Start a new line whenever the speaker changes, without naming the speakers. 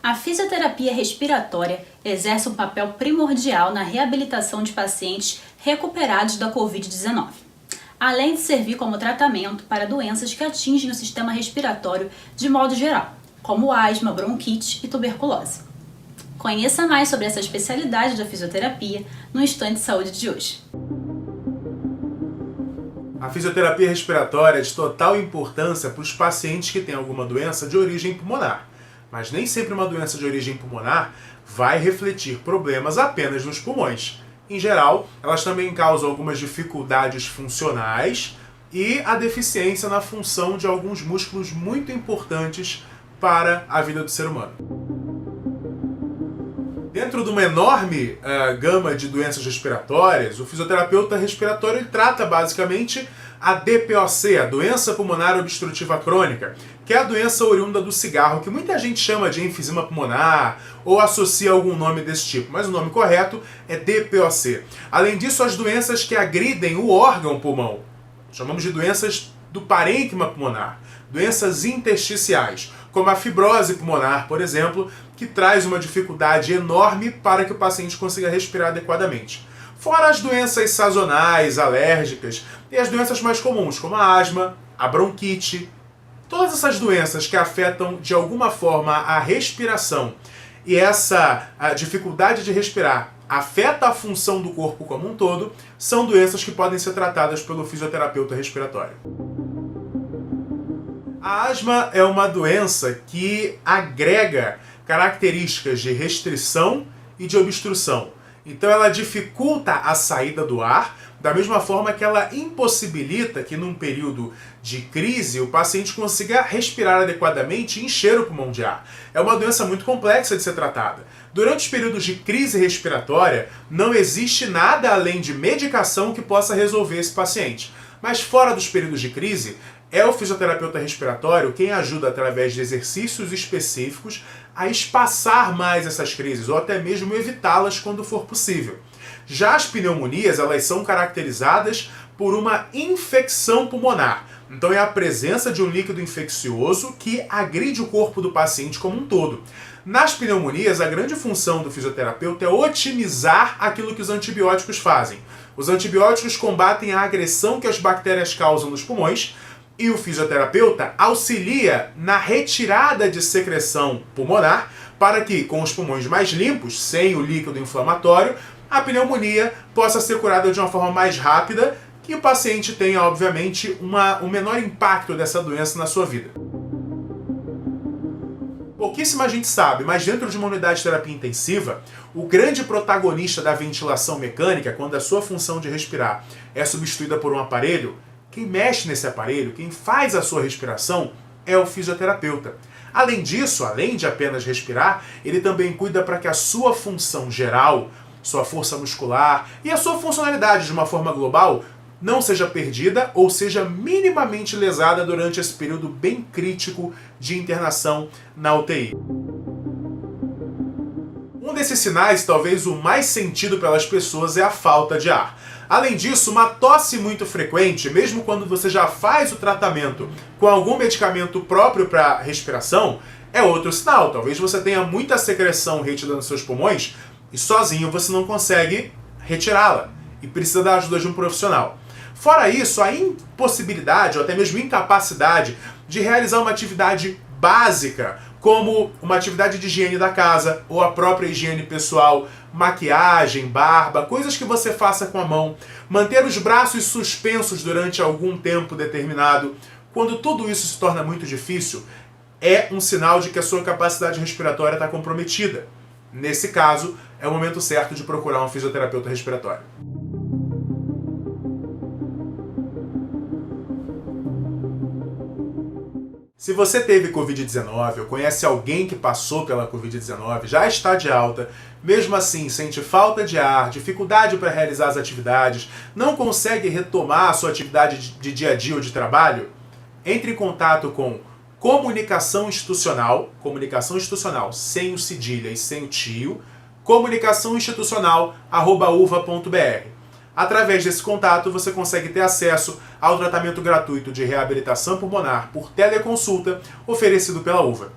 A fisioterapia respiratória exerce um papel primordial na reabilitação de pacientes recuperados da Covid-19, além de servir como tratamento para doenças que atingem o sistema respiratório de modo geral, como asma, bronquite e tuberculose. Conheça mais sobre essa especialidade da fisioterapia no Instante de Saúde de hoje.
A fisioterapia respiratória é de total importância para os pacientes que têm alguma doença de origem pulmonar. Mas nem sempre uma doença de origem pulmonar vai refletir problemas apenas nos pulmões. Em geral, elas também causam algumas dificuldades funcionais e a deficiência na função de alguns músculos muito importantes para a vida do ser humano. Dentro de uma enorme gama de doenças respiratórias, o fisioterapeuta respiratório trata basicamente a DPOC, a doença pulmonar obstrutiva crônica, que é a doença oriunda do cigarro, que muita gente chama de enfisema pulmonar ou associa algum nome desse tipo, mas o nome correto é DPOC. Além disso, as doenças que agridem o órgão pulmão, chamamos de doenças do parênquima pulmonar, doenças intersticiais, como a fibrose pulmonar, por exemplo, que traz uma dificuldade enorme para que o paciente consiga respirar adequadamente. Fora as doenças sazonais, alérgicas e as doenças mais comuns, como a asma, a bronquite, todas essas doenças que afetam de alguma forma a respiração e essa dificuldade de respirar afeta a função do corpo como um todo, são doenças que podem ser tratadas pelo fisioterapeuta respiratório. A asma é uma doença que agrega características de restrição e de obstrução. Então ela dificulta a saída do ar, da mesma forma que ela impossibilita que num período de crise o paciente consiga respirar adequadamente e encher o pulmão de ar. É uma doença muito complexa de ser tratada. Durante os períodos de crise respiratória, não existe nada além de medicação que possa resolver esse paciente. Mas fora dos períodos de crise, é o fisioterapeuta respiratório quem ajuda através de exercícios específicos a espaçar mais essas crises ou até mesmo evitá-las quando for possível. Já as pneumonias, elas são caracterizadas por uma infecção pulmonar. Então é a presença de um líquido infeccioso que agride o corpo do paciente como um todo. Nas pneumonias, a grande função do fisioterapeuta é otimizar aquilo que os antibióticos fazem. Os antibióticos combatem a agressão que as bactérias causam nos pulmões, e o fisioterapeuta auxilia na retirada de secreção pulmonar para que, com os pulmões mais limpos, sem o líquido inflamatório, a pneumonia possa ser curada de uma forma mais rápida e o paciente tenha, obviamente, um menor impacto dessa doença na sua vida. Pouquíssima gente sabe, mas dentro de uma unidade de terapia intensiva, o grande protagonista da ventilação mecânica, quando a sua função de respirar é substituída por um aparelho, quem mexe nesse aparelho, quem faz a sua respiração, é o fisioterapeuta. Além disso, além de apenas respirar, ele também cuida para que a sua função geral, sua força muscular e a sua funcionalidade de uma forma global não seja perdida ou seja minimamente lesada durante esse período bem crítico de internação na UTI. Um desses sinais, talvez o mais sentido pelas pessoas, é a falta de ar. Além disso, uma tosse muito frequente, mesmo quando você já faz o tratamento com algum medicamento próprio para respiração, é outro sinal. Talvez você tenha muita secreção retida nos seus pulmões e sozinho você não consegue retirá-la e precisa da ajuda de um profissional. Fora isso, a impossibilidade ou até mesmo incapacidade de realizar uma atividade básica, como uma atividade de higiene da casa ou a própria higiene pessoal, maquiagem, barba, coisas que você faça com a mão, manter os braços suspensos durante algum tempo determinado. Quando tudo isso se torna muito difícil, é um sinal de que a sua capacidade respiratória está comprometida. Nesse caso, é o momento certo de procurar um fisioterapeuta respiratório. Se você teve Covid-19 ou conhece alguém que passou pela Covid-19, já está de alta, mesmo assim sente falta de ar, dificuldade para realizar as atividades, não consegue retomar a sua atividade de dia a dia ou de trabalho, entre em contato com comunicação institucional sem o cedilha e sem o tio, comunicaçãoinstitucional@uva.br. Através desse contato, você consegue ter acesso ao tratamento gratuito de reabilitação pulmonar por teleconsulta oferecido pela UVA.